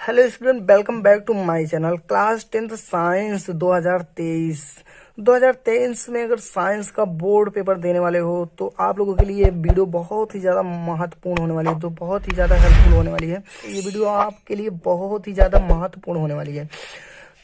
Hello student, welcome back to my channel. Class 10th science 2023 में अगर science का board paper देने वाले हो तो आप लोगों के लिए ये वीडियो बहुत ही ज़्यादा महत्वपूर्ण होने वाली है, तो बहुत ही ज़्यादा हेल्पफुल होने वाली है। ये वीडियो आपके लिए बहुत ही ज़्यादा महत्वपूर्ण होने वाली है।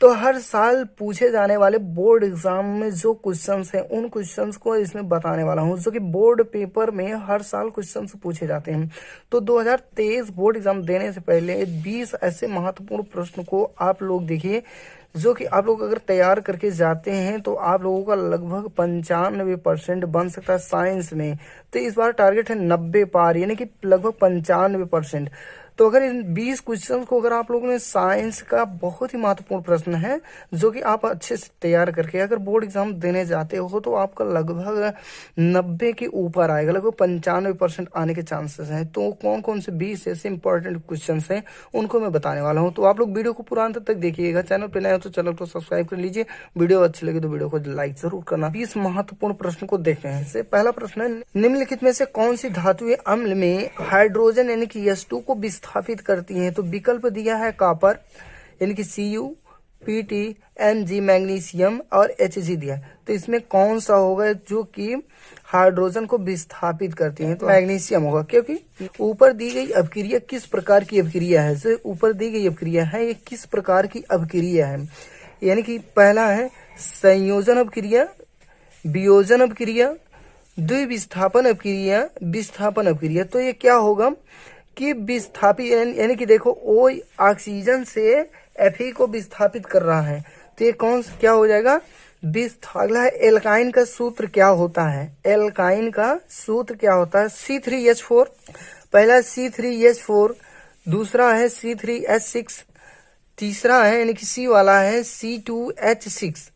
तो हर साल पूछे जाने वाले बोर्ड एग्जाम में जो क्वेश्चंस हैं उन क्वेश्चंस को इसमें बताने वाला हूं, जो कि बोर्ड पेपर में हर साल क्वेश्चंस पूछे जाते हैं। तो 2023 बोर्ड एग्जाम देने से पहले 20 ऐसे महत्वपूर्ण प्रश्न को आप लोग देखिए, जो कि आप लोग अगर तैयार करके जाते हैं तो आप लोगों का लगभग 95% बन सकता है साइंस में। तो इस बार टारगेट है 90 पार, यानी कि लगभग 95%। तो अगर इन 20 क्वेश्चंस को अगर आप लोगों ने, साइंस का बहुत ही महत्वपूर्ण प्रश्न है जो कि आप अच्छे से तैयार करके अगर बोर्ड एग्जाम देने जाते हो तो आपका लगभग 90 के ऊपर आएगा, लगभग 95% आने के चांसेस हैं। तो कौन कौन से 20 ऐसे इंपॉर्टेंट क्वेश्चंस हैं उनको मैं बताने वाला हूं। तो आप लोग वीडियो को पूरा अंत तक देखिएगा। चैनल पे नए हो तो चैनल को सब्सक्राइब कर लीजिए। वीडियो अच्छी लगी तो वीडियो को लाइक जरूर करना। 20 महत्वपूर्ण प्रश्न को देखते हैं। इससे पहला प्रश्न है, निम्नलिखित में से कौन सी धातुएं अम्ल में हाइड्रोजन यानी कि H2 को विस्थापित करती हैं? तो विकल्प दिया है कॉपर यानी कि Cu, Pt, Mg मैग्नीशियम और Hg दिया है। तो इसमें कौन सा होगा जो कि हाइड्रोजन को विस्थापित करती है? तो मैग्नीशियम होगा, क्योंकि ऊपर दी गई अपक्रिया किस प्रकार की अपक्रिया है? जो ऊपर दी गई अपक्रिया है ये किस प्रकार की अपक्रिया है? यानी कि पहला है संयोजन अपक्रिया, वियोजन अपक्रिया, द्विविस्थापन अपक्रिया, विस्थापन अपक्रिया। तो ये क्या होगा कि विस्थापित यानी कि देखो O ऑक्सीजन से Fe को विस्थापित कर रहा है, तो ये क्या हो जाएगा? अगला है एल्काइन का सूत्र क्या होता है? एल्काइन का सूत्र क्या होता है? C3H4, पहला C3H4, दूसरा है C3H6, तीसरा है यानी कि C वाला है C2H6,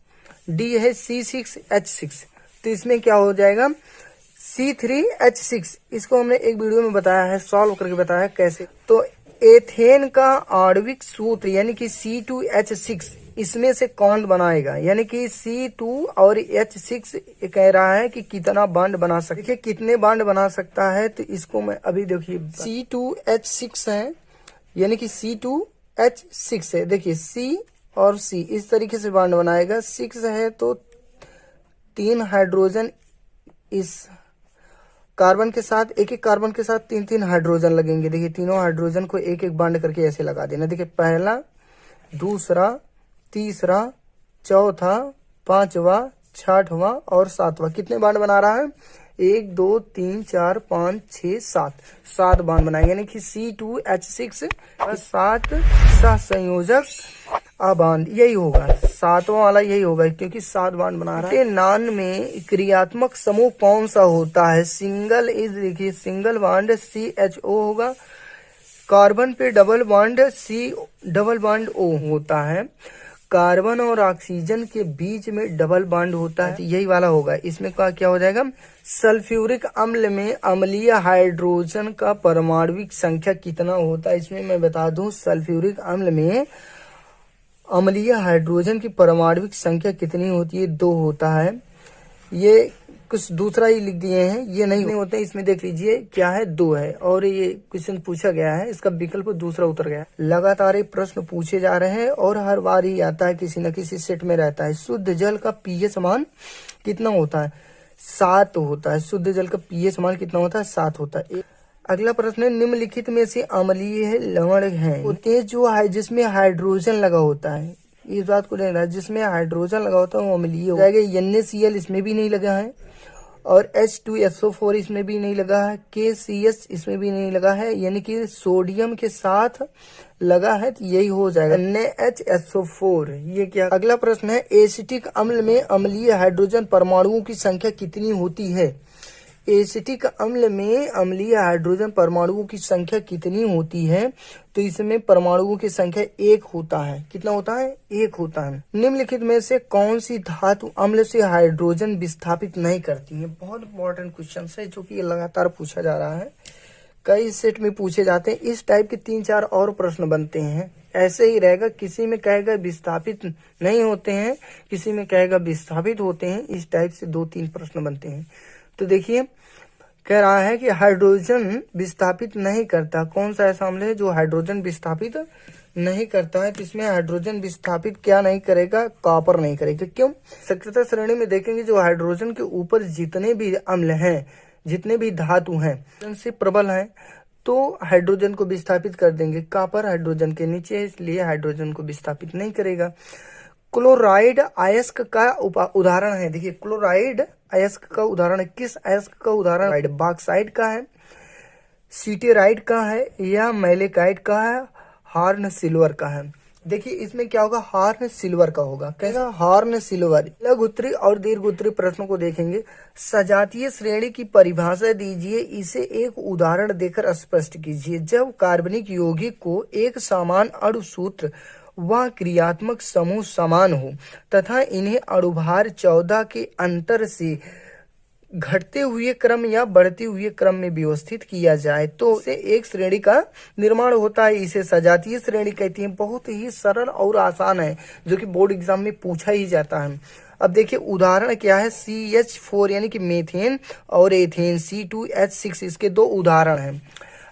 D है C6H6। तो इसमें क्या हो जाएगा? C3H6। इसको हमने एक वीडियो में बताया है, सॉल्व करके बताया है कैसे। तो एथेन का आणविक सूत्र यानी कि C2H6 इसमें से कौन बनाएगा? यानी कि C2 और H6 कह रहा है कि कितना बॉन्ड बना सकता है। देखिए कितने बॉन्ड बना सकता है, तो इसको मैं अभी देखिए C2H6 है यानी कि C2H6 है। देखिए C और C इस तरीके से बॉन्ड बनाएगा। 6 है तो 3 हाइड्रोजन इस कार्बन के साथ, एक एक कार्बन के साथ 3-3 हाइड्रोजन लगेंगे। देखिए तीनों हाइड्रोजन को एक एक बॉन्ड करके ऐसे लगा देना। देखिए पहला, दूसरा, तीसरा, चौथा, पांचवा, छठवां और सातवां। कितने बॉन्ड बना रहा है? 1 2 3 4 5 6 7 बॉन्ड बनाएंगे, यानी कि C2H6 7 सहसंयोजक बॉन्ड यही होगा, सातवां वाला यही होगा, क्योंकि 7 बॉन्ड बना रहा है। नान में क्रियात्मक समूह कौन सा होता है? सिंगल इज, देखिए सिंगल बॉन्ड CHO होगा, कार्बन पे डबल बॉन्ड O होता है, कार्बन और ऑक्सीजन के बीच में डबल बॉन्ड होता है, तो यही वाला होगा। इसमें क्या हो जाएगा? सल्फ्यूरिक अम्ल में अम्लीय हाइड्रोजन का परमाणुविक संख्या कितना होता है? इसमें मैं बता दूं, सल्फ्यूरिक अम्ल में अम्लीय हाइड्रोजन की परमाणुविक संख्या कितनी होती है? 2 होता है। ये कुछ दूसरा ही लिख दिए हैं, ये नहीं होते। इसमें देख लीजिए क्या है, 2 है। और ये क्वेश्चन पूछा गया है, इसका विकल्प दूसरा उतर गया। लगातार ये प्रश्न पूछे जा रहे हैं और हर बार ही आता है, किसी न किसी सेट में रहता है। शुद्ध जल का pH मान कितना होता है? 7 होता है। शुद्ध जल का pH मान कितना होता है? 7 होता है। अगला प्रश्न है, निम्नलिखित में से अम्लीय लवण हैं होते जो है जिसमें हाइड्रोजन लगा होता है। इस बात को लेना, जिसमें हाइड्रोजन लगा होता है वो अम्लीय हो जाएगा। NaCl इसमें भी नहीं लगा है, और H2SO4 इसमें भी नहीं लगा है, KCH इसमें भी नहीं लगा है, यानी कि सोडियम के साथ लगा है, तो यही हो जाएगा NaHSO4। ये क्या? अगला प्रश्न है, एसिटिक अम्ल में अम्लीय हाइड्रोजन परमाणुओं की संख्या कितनी होती है? एसिटिक अम्ल में अम्लीय हाइड्रोजन परमाणुओं की संख्या कितनी होती है? तो इसमें परमाणुओं की संख्या 1 होता है। कितना होता है? 1 होता है। निम्नलिखित में से कौन सी धातु अम्ल से हाइड्रोजन विस्थापित नहीं करती है? बहुत इंपॉर्टेंट क्वेश्चन है जो कि लगातार पूछा जा रहा है, कई सेट में पूछे जाते हैं। इस टाइप के 3-4 और प्रश्न बनते हैं, ऐसे ही रहेगा। किसी में कहेगा विस्थापित नहीं होते हैं, किसी में कहेगा विस्थापित होते हैं। इस टाइप से 2-3 प्रश्न बनते हैं। तो देखिए कह रहा है कि हाइड्रोजन विस्थापित नहीं करता। कौन सा ऐसा अम्ल है जो हाइड्रोजन विस्थापित नहीं करता है, तो इसमें हाइड्रोजन विस्थापित क्या नहीं करेगा, कॉपर नहीं करेगा। क्यों? सक्रियता श्रेणी में देखेंगे जो हाइड्रोजन के ऊपर जितने भी अम्ल हैं, जितने भी धातु हैं से प्रबल हैं, तो हाइड्रोजन को विस्थापित कर देंगे। कॉपर हाइड्रोजन के नीचे है, इसलिए हाइड्रोजन को विस्थापित नहीं करेगा। क्लोराइड अयस्क का उदाहरण है। देखिए क्लोराइड अयस्क का उदाहरण है, किस अयस्क का उदाहरण? बॉक्साइट का है, सिटेराइट का है, या मैलेकाइट का है, हॉर्न सिल्वर का है। देखिए इसमें क्या होगा, हॉर्न सिल्वर का होगा। कैसा? Horn silver. लघु उत्तरी और दीर्घ उत्तरी प्रश्नों को देखेंगे। सजातीय श्रेणी की परिभाषा दीजिए, इसे एक उदाहरण देकर स्पष्ट कीजिए। जब कार्बनिक यौगिक को एक समान अणुसूत्र व क्रियात्मक समूह समान हो तथा इन्हें अणुभार 14 के अंतर से घटते हुए क्रम या बढ़ते हुए क्रम में व्यवस्थित किया जाए तो इसे एक श्रेणी का निर्माण होता है। इसे सजातीय श्रेणी कहती हैं। बहुत ही सरल और आसान है, जो कि बोर्ड एग्जाम में पूछा ही जाता है। अब देखिए उदाहरण क्या है, CH4 यानी कि मीथेन और एथेन, C2H6 इसके दो उदाहरण हैं।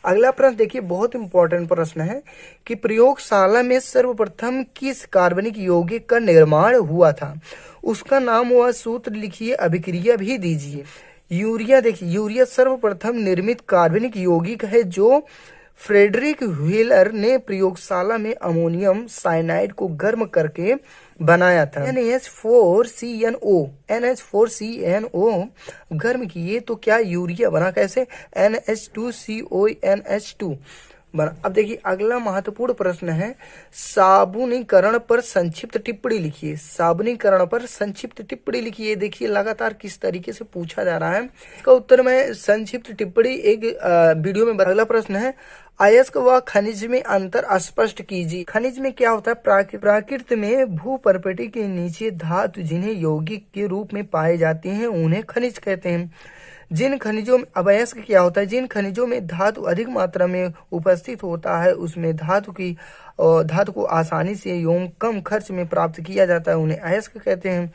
अगला प्रश्न देखिए, बहुत इंपॉर्टेंट प्रश्न है कि प्रयोगशाला में सर्वप्रथम किस कार्बनिक यौगिक का निर्माण हुआ था, उसका नाम व सूत्र लिखिए, अभिक्रिया भी दीजिए। यूरिया। देखिए यूरिया सर्वप्रथम निर्मित कार्बनिक यौगिक है जो फ्रेडरिक व्हीलर ने प्रयोगशाला में अमोनियम साइनाइड को गर्म करके बनाया था। NH4CNO गर्म किए तो क्या यूरिया बना। कैसे? NH2CONH2 बना। अब देखिए अगला महत्वपूर्ण प्रश्न है, साबुनीकरण पर संक्षिप्त टिप्पणी लिखिए। साबुनीकरण पर संक्षिप्त टिप्पणी लिखिए। देखिए लगातार किस तरीके से पूछा जा रहा है, इसका उत्तर मैं संक्षिप्त टिप्पणी एक वीडियो में। अगला प्रश्न है, अयस्क व खनिज में अंतर स्पष्ट कीजिए। खनिज में क्या होता है, प्रकृति में भूपर्पटी के नीचे धातु जिन्हें यौगिक के रूप में पाए जाते हैं उन्हें खनिज कहते हैं। जिन खनिजों में अवयस्क क्या होता है, जिन खनिजों में धातु अधिक मात्रा में उपस्थित होता है उसमें धातु को आसानी से एवं कम खर्च में प्राप्त किया जाता है, उन्हें अयस्क कहते हैं।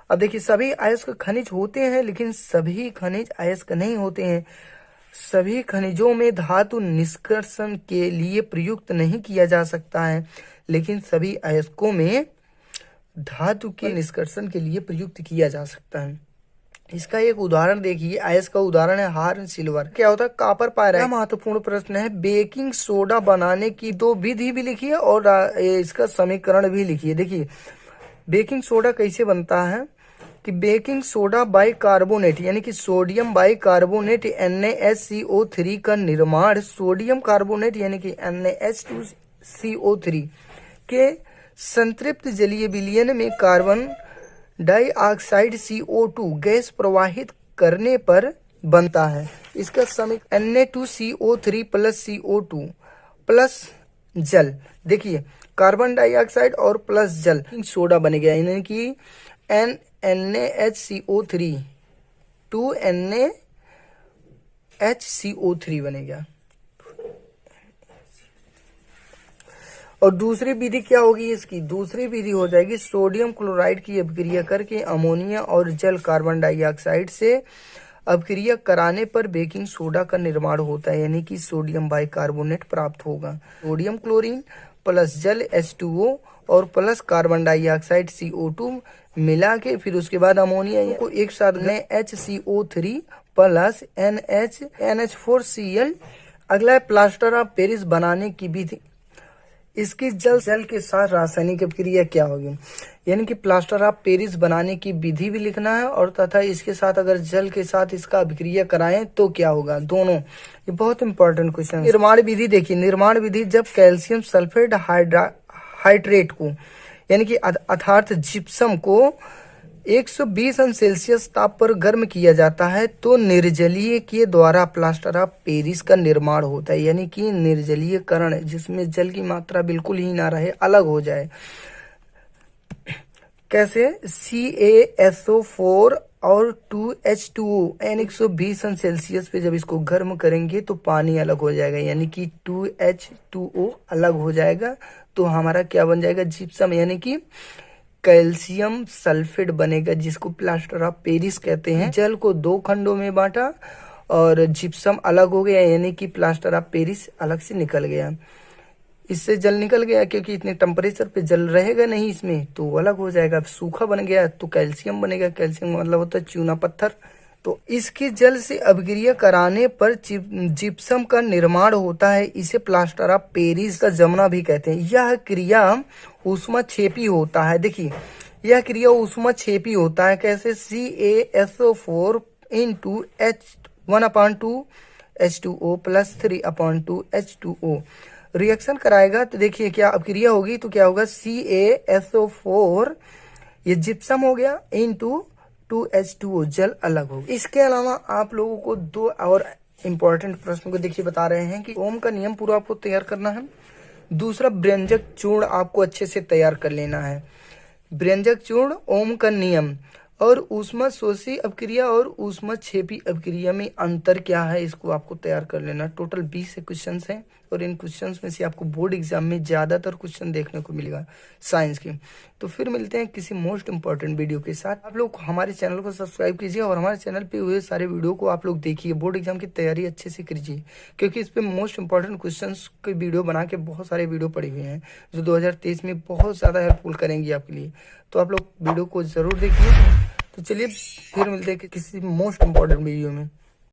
अब देखिए सभी अयस्क खनिज होते हैं, लेकिन सभी खनिज अयस्क नहीं होते हैं। सभी खनिजों में धातु निष्कर्षण के लिए प्रयुक्त नहीं किया जा सकता है, लेकिन सभी अयस्कों में धातु के निष्कर्षण के लिए प्रयुक्त किया जा सकता है। इसका एक उदाहरण देखिए, अयस्क का उदाहरण है हॉर्न सिल्वर। क्या होता है, कॉपर पायराइट। महत्वपूर्ण प्रश्न है, बेकिंग सोडा बनाने की दो विधि भी लिखिए और इसका समीकरण भी लिखिए। देखिए बेकिंग सोडा कैसे बनता है कि बेकिंग सोडा बाइकार्बोनेट यानी कि सोडियम बाइकार्बोनेट NaHCO3 का निर्माण सोडियम कार्बोनेट यानी कि NaH2CO3 के संतृप्त जलीय विलयन में कार्बन डाइऑक्साइड CO2 गैस प्रवाहित करने पर बनता है। इसका समीकरण Na2CO3 प्लस CO2 प्लस जल। देखिए कार्बन डाइऑक्साइड और प्लस जल सोडा बन गया, यानी कि NaHCO3 2NaHCO3 बनेगा। और दूसरी विधि क्या होगी, इसकी दूसरी विधि हो जाएगी सोडियम क्लोराइड की अभिक्रिया करके अमोनिया और जल कार्बन डाइऑक्साइड से अभिक्रिया कराने पर बेकिंग सोडा का निर्माण होता है, यानी कि सोडियम बाइकार्बोनेट प्राप्त होगा। सोडियम क्लोरीन प्लस जल H2O और प्लस कार्बन डाइऑक्साइड CO2 मिला के फिर उसके बाद अमोनिया को एक साथ HCO3 प्लस NH4Cl। अगला है प्लास्टर ऑफ पेरिस बनाने की विधि। इसकी जल के साथ रासायनिक अभिक्रिया क्या होगी, यानी कि प्लास्टर ऑफ पेरिस बनाने की विधि भी लिखना है और तथा इसके साथ अगर जल के साथ इसका अभिक्रिया कराएं तो क्या होगा, दोनों। ये बहुत इंपॉर्टेंट क्वेश्चन है। निर्माण विधि देखिए, निर्माण विधि जब कैल्शियम सल्फेट हाइड्रेट को यानी कि अर्थात जिप्सम को 120 अंश सेल्सियस ताप पर गर्म किया जाता है तो निर्जलीय के द्वारा प्लास्टर ऑफ पेरिस का निर्माण होता है, यानी कि निर्जलीयकरण जिसमें जल की मात्रा बिल्कुल ही ना रहे, अलग हो जाए। कैसे, CaSO4 और 2H2O 120 अंश सेल्सियस पे जब इसको गर्म करेंगे तो पानी अलग हो जाएगा, यानी कि 2H2O अलग हो जाएगा तो हमारा क्या बन जाएगा, जिप्सम यानी कि कैल्शियम सल्फेट बनेगा, जिसको प्लास्टर ऑफ पेरिस कहते हैं। जल को दो खंडों में बांटा और जिप्सम अलग हो गया, यानी कि प्लास्टर ऑफ पेरिस अलग से निकल गया। इससे जल निकल गया, क्योंकि इतने टेम्परेचर पे जल रहेगा नहीं इसमें, तो वो अलग हो जाएगा। सूखा बन गया तो कैल्शियम बनेगा, कैल्शियम मतलब होता है चूना पत्थर। तो इसके जल से अभिक्रिया कराने पर जिप्सम का निर्माण होता है। इसे प्लास्टर ऑफ पेरिस का जमना भी कहते हैं। यह क्रिया ऊष्माक्षेपी होता है। देखिए, यह क्रिया ऊष्माक्षेपी होता है। कैसे? CaSO4 into H1/2 H2O plus 3/2 H2O reaction कराएगा। तो देखिए क्या अभिक्रिया होगी, तो क्या होगा, CaSO4 ये जिप्सम हो गया इंटू 2H2O, जल अलग होगा। इसके अलावा आप लोगों को दो और इम्पोर्टेंट प्रश्न को देखिए बता रहे हैं कि ओम का नियम पूरा आपको तैयार करना है। दूसरा, व्यंजक चूर्ण आपको अच्छे से तैयार कर लेना है। व्यंजक चूर्ण, ओम का नियम और ऊष्मा शोषी अपक्रिया और ऊष्मा छेपी अपक्रिया में अंतर क्या है, इसको आपको तैयार कर लेना। टोटल 20 क्वेश्चन हैं और इन क्वेश्चंस में से आपको बोर्ड एग्जाम में ज्यादातर क्वेश्चन देखने को मिलेगा साइंस के। तो फिर मिलते हैं किसी मोस्ट इंपॉर्टेंट वीडियो के साथ। आप लोग हमारे चैनल को सब्सक्राइब कीजिए और हमारे चैनल पे हुए सारे वीडियो को आप लोग देखिए। बोर्ड एग्जाम की तैयारी अच्छे से कीजिए, क्योंकि इस पे मोस्ट इंपॉर्टेंट क्वेश्चन के वीडियो बना के बहुत सारे वीडियो पड़े हुए हैं जो 2023 में बहुत ज्यादा हेल्पफुल करेंगे आपके लिए। तो आप लोग वीडियो को जरूर देखिए। तो चलिए फिर मिलते हैं किसी मोस्ट इंपॉर्टेंट वीडियो में।